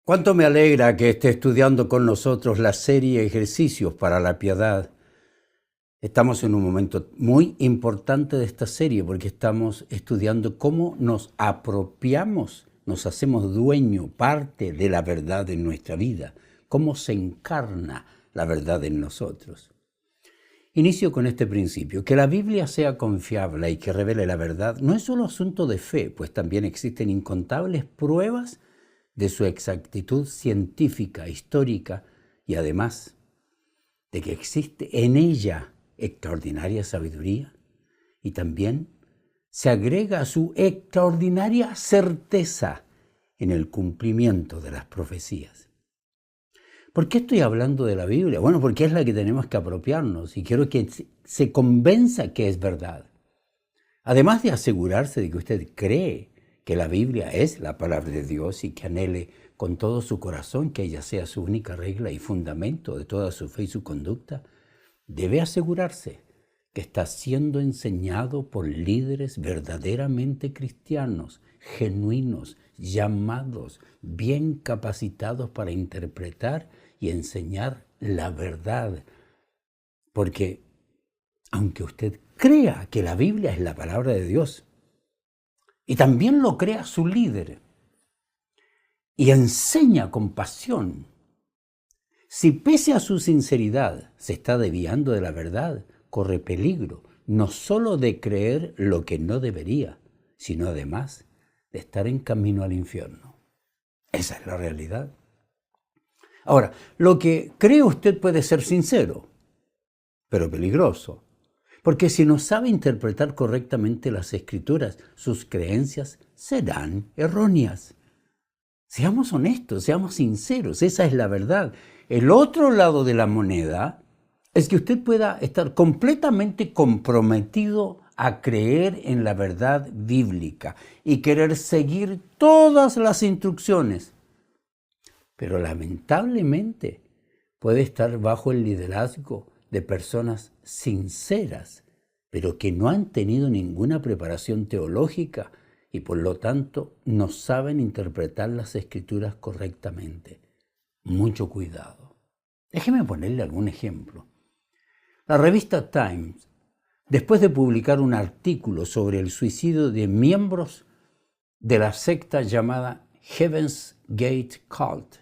Cuánto me alegra que esté estudiando con nosotros la serie Ejercicios para la Piedad. Estamos en un momento muy importante de esta serie porque estamos estudiando cómo nos apropiamos, nos hacemos dueño, parte de la verdad en nuestra vida, cómo se encarna la verdad en nosotros. Inicio con este principio: que la Biblia sea confiable y que revele la verdad no es solo asunto de fe, pues también existen incontables pruebas de su exactitud científica, histórica, y además de que existe en ella extraordinaria sabiduría, y también se agrega a su extraordinaria certeza en el cumplimiento de las profecías. ¿Por qué estoy hablando de la Biblia? Bueno, porque es la que tenemos que apropiarnos y quiero que se convenza que es verdad. Además de asegurarse de que usted cree que la Biblia es la palabra de Dios y que anhele con todo su corazón que ella sea su única regla y fundamento de toda su fe y su conducta, debe asegurarse que está siendo enseñado por líderes verdaderamente cristianos, genuinos, llamados, bien capacitados para interpretar y enseñar la verdad. Porque aunque usted crea que la Biblia es la palabra de Dios, y también lo crea su líder, y enseña con pasión, si pese a su sinceridad se está desviando de la verdad, corre peligro no solo de creer lo que no debería, sino además de estar en camino al infierno. Esa es la realidad. Ahora, lo que cree usted puede ser sincero, pero peligroso, porque si no sabe interpretar correctamente las Escrituras, sus creencias serán erróneas. Seamos honestos, seamos sinceros, esa es la verdad. El otro lado de la moneda es que usted pueda estar completamente comprometido a creer en la verdad bíblica y querer seguir todas las instrucciones, pero lamentablemente puede estar bajo el liderazgo de personas sinceras, pero que no han tenido ninguna preparación teológica y por lo tanto no saben interpretar las Escrituras correctamente. Mucho cuidado. Déjeme ponerle algún ejemplo. La revista Times, después de publicar un artículo sobre el suicidio de miembros de la secta llamada Heaven's Gate Cult.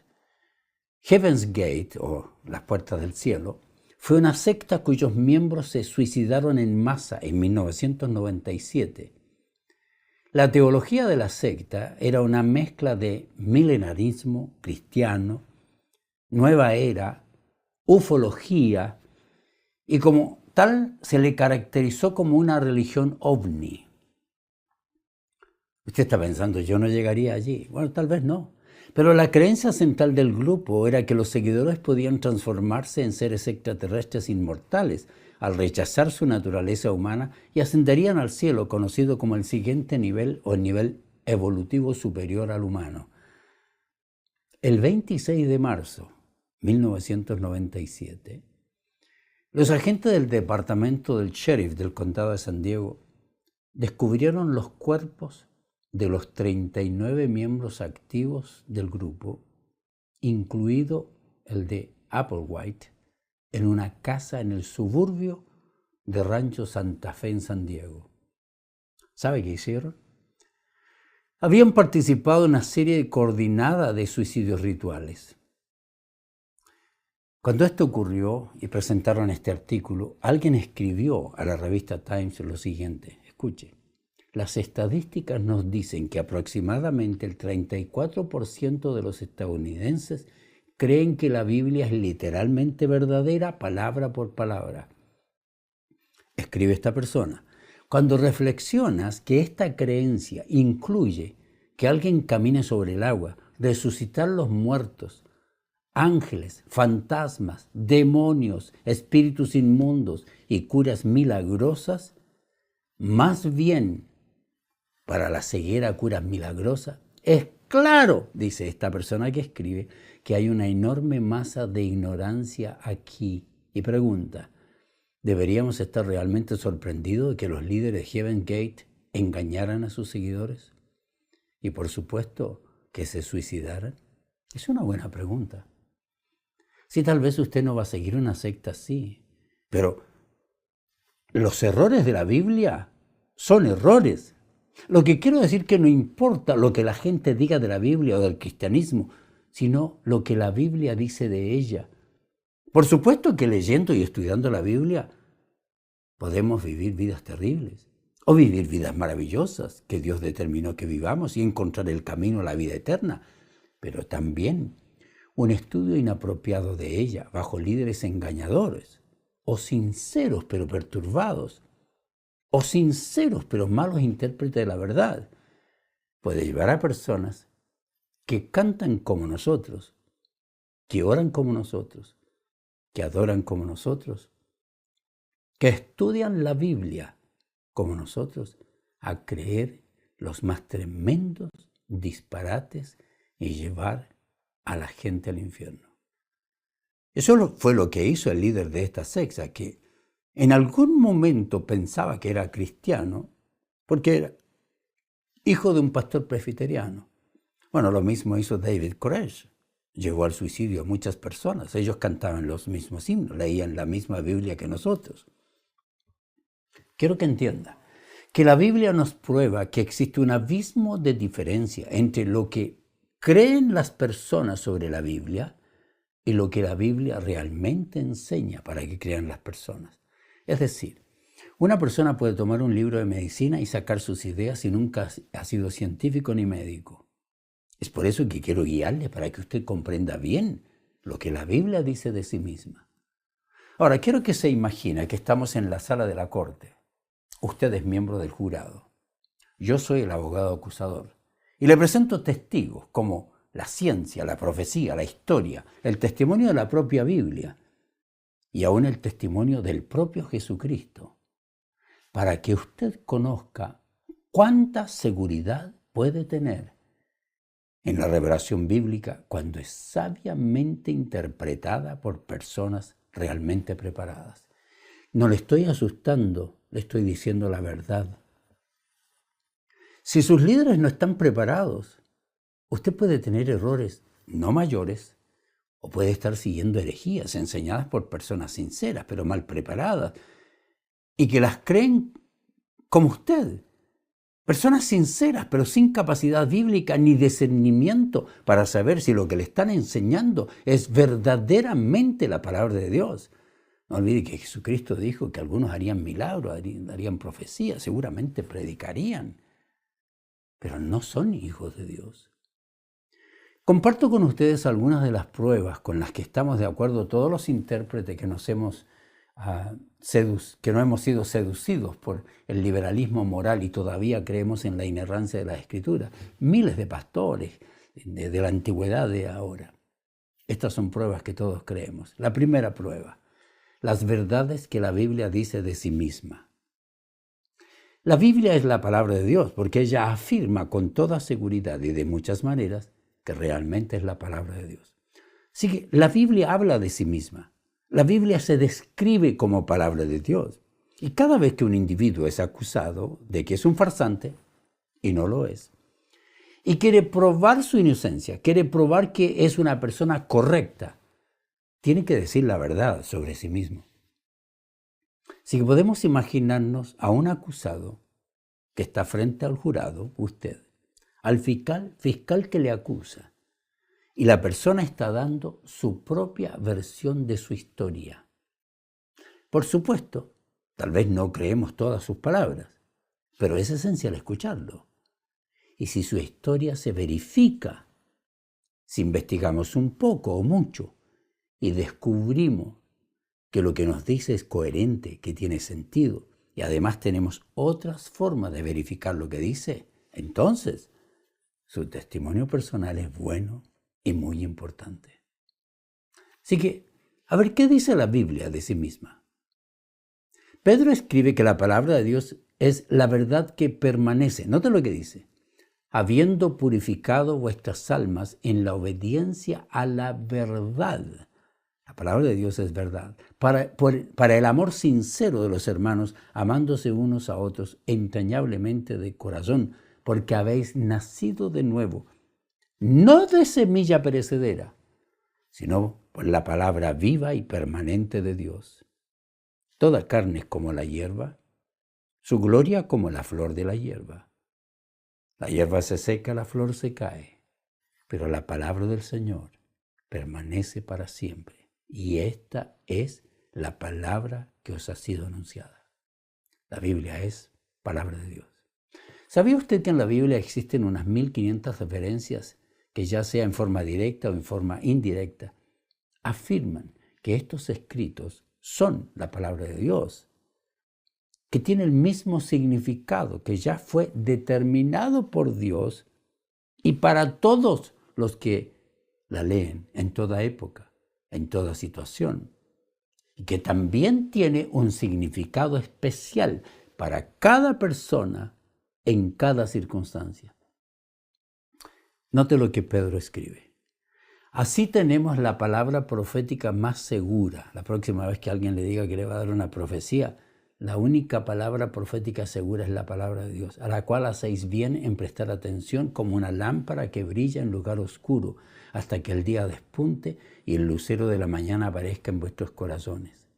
Heaven's Gate, o las puertas del cielo, fue una secta cuyos miembros se suicidaron en masa en 1997. La teología de la secta era una mezcla de milenarismo cristiano, nueva era, ufología, y como tal se le caracterizó como una religión ovni. Usted está pensando, yo no llegaría allí. Bueno, tal vez no. Pero la creencia central del grupo era que los seguidores podían transformarse en seres extraterrestres inmortales al rechazar su naturaleza humana y ascenderían al cielo, conocido como el siguiente nivel o el nivel evolutivo superior al humano. El 26 de marzo de 1997, los agentes del departamento del sheriff del condado de San Diego descubrieron los cuerpos de los 39 miembros activos del grupo, incluido el de Applewhite, en una casa en el suburbio de Rancho Santa Fe en San Diego. ¿Sabe qué hicieron? Habían participado en una serie coordinada de suicidios rituales. Cuando esto ocurrió y presentaron este artículo, alguien escribió a la revista Times lo siguiente. Escuche. Las estadísticas nos dicen que aproximadamente el 34% de los estadounidenses creen que la Biblia es literalmente verdadera, palabra por palabra. Escribe esta persona. Cuando reflexionas que esta creencia incluye que alguien camine sobre el agua, resucitar los muertos, ángeles, fantasmas, demonios, espíritus inmundos y curas milagrosas, más bien para la ceguera, curas milagrosas, es claro, dice esta persona que escribe, que hay una enorme masa de ignorancia aquí. Y pregunta, ¿deberíamos estar realmente sorprendidos de que los líderes de Heaven's Gate engañaran a sus seguidores? Y por supuesto, que se suicidaran. Es una buena pregunta. Sí, tal vez usted no va a seguir una secta así, pero los errores de la Biblia son errores. Lo que quiero decir que no importa lo que la gente diga de la Biblia o del cristianismo, sino lo que la Biblia dice de ella. Por supuesto que leyendo y estudiando la Biblia podemos vivir vidas terribles o vivir vidas maravillosas que Dios determinó que vivamos y encontrar el camino a la vida eterna, pero también un estudio inapropiado de ella bajo líderes engañadores o sinceros pero perturbados o sinceros pero malos intérpretes de la verdad puede llevar a personas que cantan como nosotros, que oran como nosotros, que adoran como nosotros, que estudian la Biblia como nosotros, a creer los más tremendos disparates y llevar a la gente al infierno. Eso fue lo que hizo el líder de esta secta, que en algún momento pensaba que era cristiano, porque era hijo de un pastor presbiteriano. Bueno, lo mismo hizo David Koresh. Llevó al suicidio a muchas personas. Ellos cantaban los mismos himnos, leían la misma Biblia que nosotros. Quiero que entienda que la Biblia nos prueba que existe un abismo de diferencia entre lo que creen las personas sobre la Biblia y lo que la Biblia realmente enseña para que crean las personas. Es decir, una persona puede tomar un libro de medicina y sacar sus ideas y nunca ha sido científico ni médico. Es por eso que quiero guiarle para que usted comprenda bien lo que la Biblia dice de sí misma. Ahora, quiero que se imagine que estamos en la sala de la corte. Usted es miembro del jurado. Yo soy el abogado acusador. Y le presento testigos como la ciencia, la profecía, la historia, el testimonio de la propia Biblia y aún el testimonio del propio Jesucristo, para que usted conozca cuánta seguridad puede tener en la revelación bíblica cuando es sabiamente interpretada por personas realmente preparadas. No le estoy asustando, le estoy diciendo la verdad. Si sus líderes no están preparados, usted puede tener errores no mayores o puede estar siguiendo herejías enseñadas por personas sinceras pero mal preparadas y que las creen como usted. Personas sinceras, pero sin capacidad bíblica ni discernimiento para saber si lo que le están enseñando es verdaderamente la palabra de Dios. No olvide que Jesucristo dijo que algunos harían milagros, harían profecías, seguramente predicarían, pero no son hijos de Dios. Comparto con ustedes algunas de las pruebas con las que estamos de acuerdo todos los intérpretes que no hemos sido seducidos por el liberalismo moral y todavía creemos en la inerrancia de la Escritura. Miles de pastores de la antigüedad de ahora. Estas son pruebas que todos creemos. La primera prueba, las verdades que la Biblia dice de sí misma. La Biblia es la palabra de Dios porque ella afirma con toda seguridad y de muchas maneras que realmente es la palabra de Dios. Así que la Biblia habla de sí misma. La Biblia se describe como palabra de Dios. Y cada vez que un individuo es acusado de que es un farsante, y no lo es, y quiere probar su inocencia, quiere probar que es una persona correcta, tiene que decir la verdad sobre sí mismo. Así que podemos imaginarnos a un acusado que está frente al jurado, usted, al fiscal que le acusa, y la persona está dando su propia versión de su historia. Por supuesto, tal vez no creemos todas sus palabras, pero es esencial escucharlo. Y si su historia se verifica, si investigamos un poco o mucho y descubrimos que lo que nos dice es coherente, que tiene sentido, y además tenemos otras formas de verificar lo que dice, entonces su testimonio personal es bueno y muy importante. Así que, a ver, ¿qué dice la Biblia de sí misma? Pedro escribe que la palabra de Dios es la verdad que permanece. Nota lo que dice. Habiendo purificado vuestras almas en la obediencia a la verdad. La palabra de Dios es verdad. Para el amor sincero de los hermanos, amándose unos a otros entrañablemente de corazón, porque habéis nacido de nuevo, no de semilla perecedera, sino por la palabra viva y permanente de Dios. Toda carne es como la hierba, su gloria como la flor de la hierba. La hierba se seca, la flor se cae, pero la palabra del Señor permanece para siempre. Y esta es la palabra que os ha sido anunciada. La Biblia es palabra de Dios. ¿Sabía usted que en la Biblia existen unas 1500 referencias que, ya sea en forma directa o en forma indirecta, afirman que estos escritos son la palabra de Dios, que tiene el mismo significado que ya fue determinado por Dios y para todos los que la leen en toda época, en toda situación, y que también tiene un significado especial para cada persona en cada circunstancia? Note lo que Pedro escribe. Así tenemos la palabra profética más segura. La próxima vez que alguien le diga que le va a dar una profecía, la única palabra profética segura es la palabra de Dios, a la cual hacéis bien en prestar atención como una lámpara que brilla en lugar oscuro, hasta que el día despunte y el lucero de la mañana aparezca en vuestros corazones.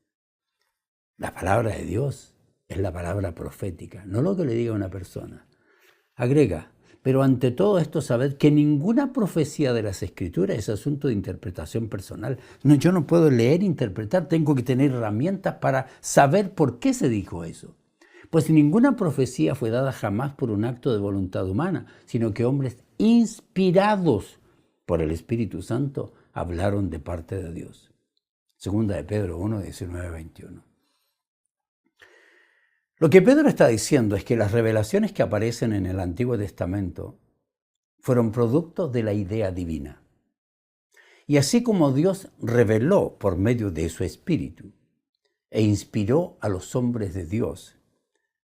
La palabra de Dios es la palabra profética, no lo que le diga una persona. Agrega, pero ante todo esto sabed que ninguna profecía de las Escrituras es asunto de interpretación personal. No, yo no puedo leer e interpretar, tengo que tener herramientas para saber por qué se dijo eso. Pues ninguna profecía fue dada jamás por un acto de voluntad humana, sino que hombres inspirados por el Espíritu Santo hablaron de parte de Dios. Segunda de Pedro 1, 19, 21. Lo que Pedro está diciendo es que las revelaciones que aparecen en el Antiguo Testamento fueron producto de la idea divina. Y así como Dios reveló por medio de su Espíritu e inspiró a los hombres de Dios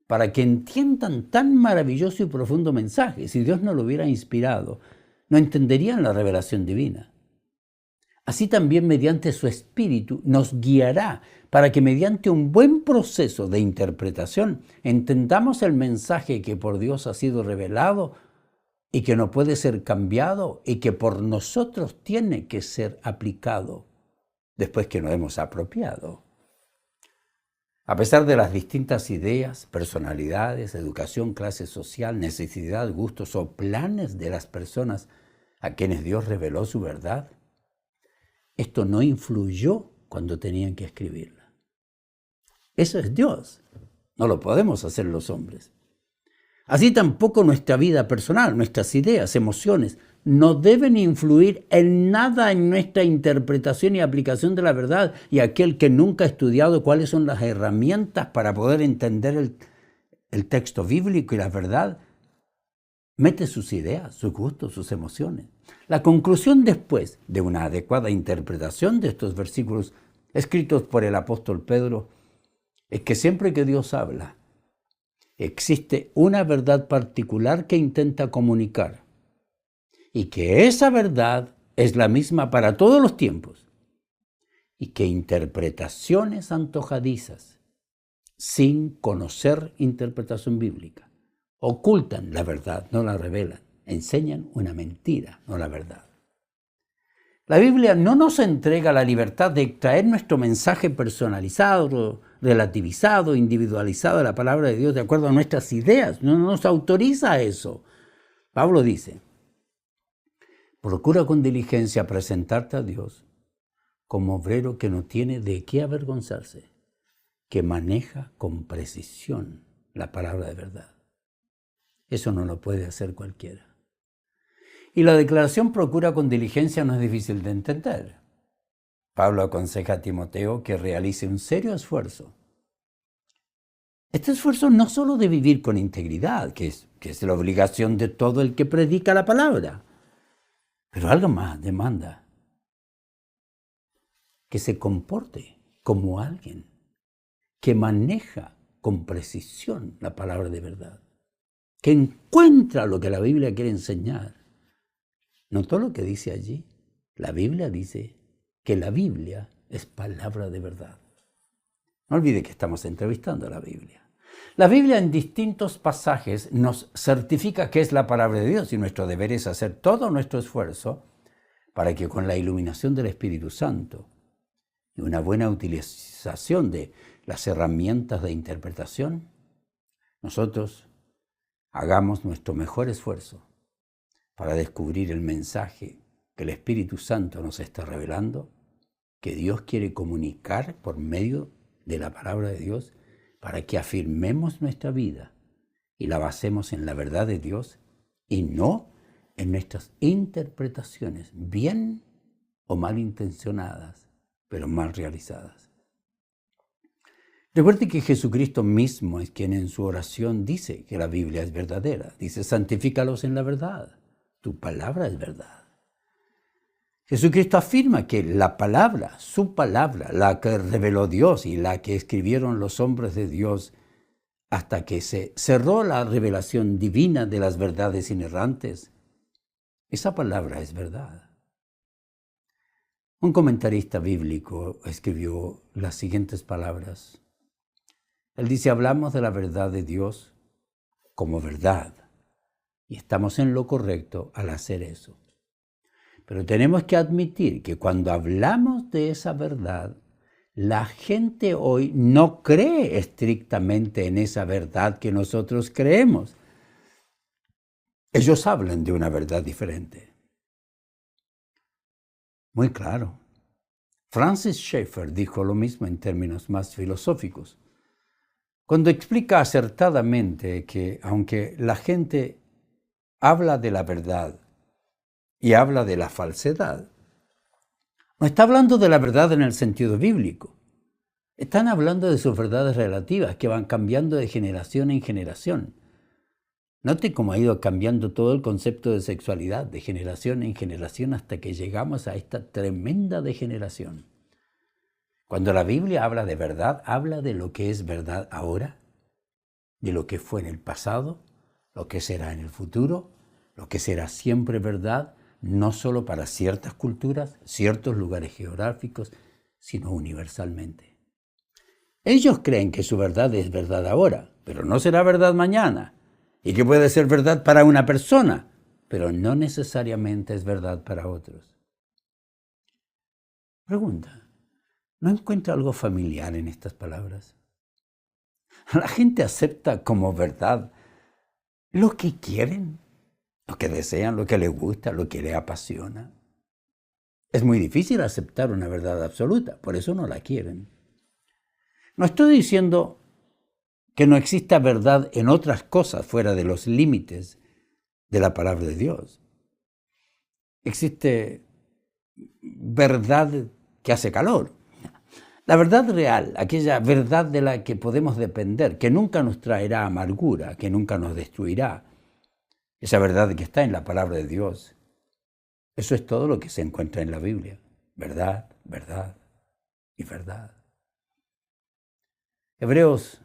para que entiendan tan maravilloso y profundo mensaje, si Dios no lo hubiera inspirado, no entenderían la revelación divina. Así también mediante su Espíritu nos guiará para que mediante un buen proceso de interpretación entendamos el mensaje que por Dios ha sido revelado y que no puede ser cambiado y que por nosotros tiene que ser aplicado después que nos hemos apropiado. A pesar de las distintas ideas, personalidades, educación, clase social, necesidad, gustos o planes de las personas a quienes Dios reveló su verdad, esto no influyó cuando tenían que escribirla. Eso es Dios. No lo podemos hacer los hombres. Así tampoco nuestra vida personal, nuestras ideas, emociones, no deben influir en nada en nuestra interpretación y aplicación de la verdad. Y aquel que nunca ha estudiado cuáles son las herramientas para poder entender el texto bíblico y la verdad, mete sus ideas, sus gustos, sus emociones. La conclusión después de una adecuada interpretación de estos versículos escritos por el apóstol Pedro es que siempre que Dios habla, existe una verdad particular que intenta comunicar y que esa verdad es la misma para todos los tiempos y que interpretaciones antojadizas sin conocer interpretación bíblica ocultan la verdad, no la revelan, enseñan una mentira, no la verdad. La Biblia no nos entrega la libertad de extraer nuestro mensaje personalizado, relativizado, individualizado de la palabra de Dios de acuerdo a nuestras ideas. No nos autoriza eso. Pablo dice, procura con diligencia presentarte a Dios como obrero que no tiene de qué avergonzarse, que maneja con precisión la palabra de verdad. Eso no lo puede hacer cualquiera. Y la declaración procura con diligencia no es difícil de entender. Pablo aconseja a Timoteo que realice un serio esfuerzo. Este esfuerzo no solo de vivir con integridad, que es la obligación de todo el que predica la palabra, pero algo más demanda que se comporte como alguien que maneja con precisión la palabra de verdad, que encuentra lo que la Biblia quiere enseñar. ¿Notó lo que dice allí? La Biblia dice que la Biblia es palabra de verdad. No olvide que estamos entrevistando a la Biblia. La Biblia en distintos pasajes nos certifica que es la palabra de Dios y nuestro deber es hacer todo nuestro esfuerzo para que con la iluminación del Espíritu Santo y una buena utilización de las herramientas de interpretación, nosotros hagamos nuestro mejor esfuerzo para descubrir el mensaje que el Espíritu Santo nos está revelando, que Dios quiere comunicar por medio de la palabra de Dios, para que afirmemos nuestra vida y la basemos en la verdad de Dios y no en nuestras interpretaciones, bien o mal intencionadas, pero mal realizadas. Recuerde que Jesucristo mismo es quien en su oración dice que la Biblia es verdadera. Dice, santifícalos en la verdad, tu palabra es verdad. Jesucristo afirma que la palabra, su palabra, la que reveló Dios y la que escribieron los hombres de Dios hasta que se cerró la revelación divina de las verdades inerrantes, esa palabra es verdad. Un comentarista bíblico escribió las siguientes palabras. Él dice, hablamos de la verdad de Dios como verdad y estamos en lo correcto al hacer eso. Pero tenemos que admitir que cuando hablamos de esa verdad, la gente hoy no cree estrictamente en esa verdad que nosotros creemos. Ellos hablan de una verdad diferente. Muy claro. Francis Schaeffer dijo lo mismo en términos más filosóficos, cuando explica acertadamente que aunque la gente habla de la verdad y habla de la falsedad, no está hablando de la verdad en el sentido bíblico. Están hablando de sus verdades relativas que van cambiando de generación en generación. Note cómo ha ido cambiando todo el concepto de sexualidad de generación en generación hasta que llegamos a esta tremenda degeneración. Cuando la Biblia habla de verdad, habla de lo que es verdad ahora, de lo que fue en el pasado, lo que será en el futuro, lo que será siempre verdad, no solo para ciertas culturas, ciertos lugares geográficos, sino universalmente. Ellos creen que su verdad es verdad ahora, pero no será verdad mañana, y que puede ser verdad para una persona, pero no necesariamente es verdad para otros. Pregunta, ¿no encuentra algo familiar en estas palabras? La gente acepta como verdad lo que quieren, lo que desean, lo que les gusta, lo que les apasiona. Es muy difícil aceptar una verdad absoluta, por eso no la quieren. No estoy diciendo que no exista verdad en otras cosas fuera de los límites de la palabra de Dios. Existe verdad que hace calor. La verdad real, aquella verdad de la que podemos depender, que nunca nos traerá amargura, que nunca nos destruirá. Esa verdad que está en la palabra de Dios. Eso es todo lo que se encuentra en la Biblia. Verdad, verdad y verdad. Hebreos,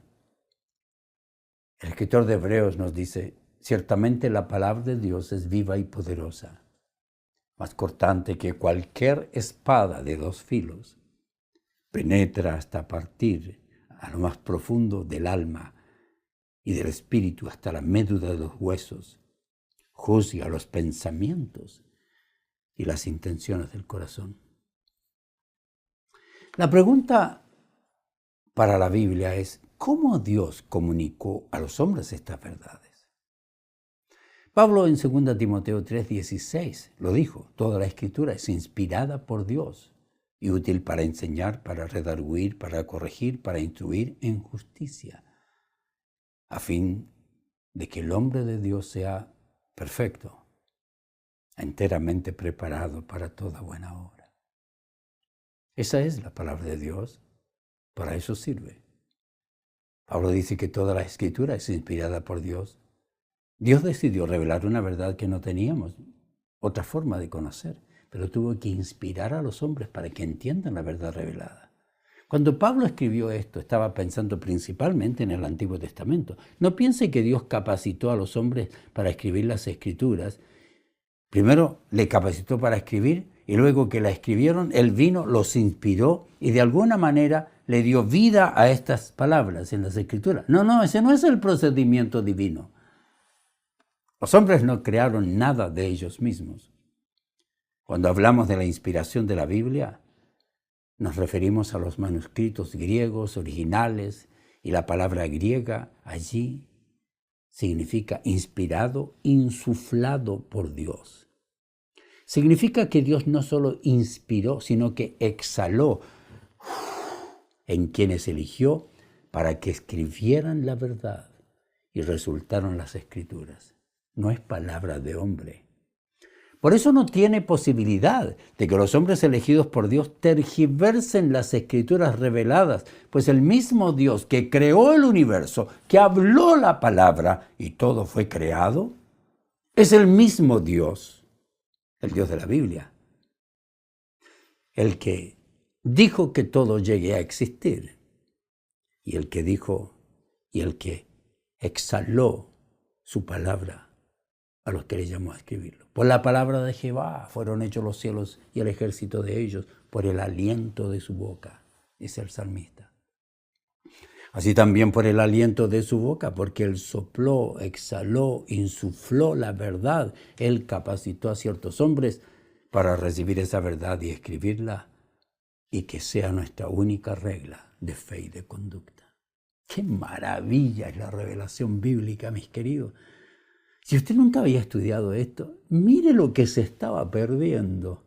el escritor de Hebreos nos dice, ciertamente la palabra de Dios es viva y poderosa, más cortante que cualquier espada de dos filos. Penetra hasta partir a lo más profundo del alma y del espíritu, hasta la médula de los huesos. Juzga los pensamientos y las intenciones del corazón. La pregunta para la Biblia es, ¿cómo Dios comunicó a los hombres estas verdades? Pablo en 2 Timoteo 3:16 lo dijo, toda la Escritura es inspirada por Dios y útil para enseñar, para redarguir, para corregir, para instruir en justicia, a fin de que el hombre de Dios sea perfecto, enteramente preparado para toda buena obra. Esa es la palabra de Dios, para eso sirve. Pablo dice que toda la Escritura es inspirada por Dios. Dios decidió revelar una verdad que no teníamos otra forma de conocer, pero tuvo que inspirar a los hombres para que entiendan la verdad revelada. Cuando Pablo escribió esto, estaba pensando principalmente en el Antiguo Testamento. No piense que Dios capacitó a los hombres para escribir las Escrituras. Primero le capacitó para escribir y luego que la escribieron, Él vino, los inspiró y de alguna manera le dio vida a estas palabras en las Escrituras. No, ese no es el procedimiento divino. Los hombres no crearon nada de ellos mismos. Cuando hablamos de la inspiración de la Biblia, nos referimos a los manuscritos griegos originales, y la palabra griega allí significa inspirado, insuflado por Dios. Significa que Dios no solo inspiró, sino que exhaló en quienes eligió para que escribieran la verdad y resultaron las Escrituras. No es palabra de hombre. Por eso no tiene posibilidad de que los hombres elegidos por Dios tergiversen las Escrituras reveladas, pues el mismo Dios que creó el universo, que habló la palabra y todo fue creado, es el mismo Dios, el Dios de la Biblia, el que dijo que todo llegue a existir, y el que dijo y el que exhaló su palabra a los que le llamó a escribirlo. Por la palabra de Jehová fueron hechos los cielos y el ejército de ellos, por el aliento de su boca, dice el salmista. Así también por el aliento de su boca, porque Él sopló, exhaló, insufló la verdad. Él capacitó a ciertos hombres para recibir esa verdad y escribirla, y que sea nuestra única regla de fe y de conducta. ¡Qué maravilla es la revelación bíblica, mis queridos! Si usted nunca había estudiado esto, mire lo que se estaba perdiendo.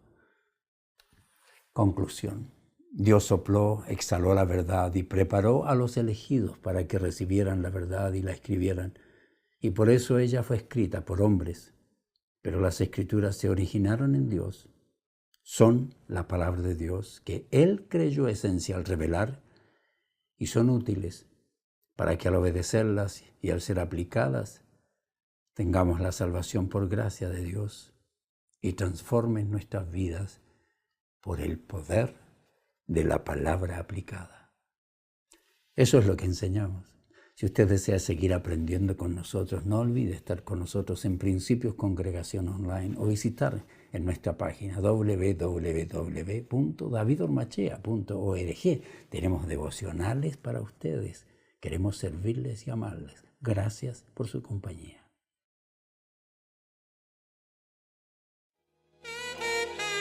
Conclusión. Dios sopló, exhaló la verdad y preparó a los elegidos para que recibieran la verdad y la escribieran. Y por eso ella fue escrita por hombres. Pero las Escrituras se originaron en Dios. Son la palabra de Dios que Él creyó esencial revelar y son útiles para que al obedecerlas y al ser aplicadas tengamos la salvación por gracia de Dios y transformen nuestras vidas por el poder de la palabra aplicada. Eso es lo que enseñamos. Si usted desea seguir aprendiendo con nosotros, no olvide estar con nosotros en Principios Congregación Online o visitar en nuestra página www.davidormachea.org. Tenemos devocionales para ustedes. Queremos servirles y amarles. Gracias por su compañía.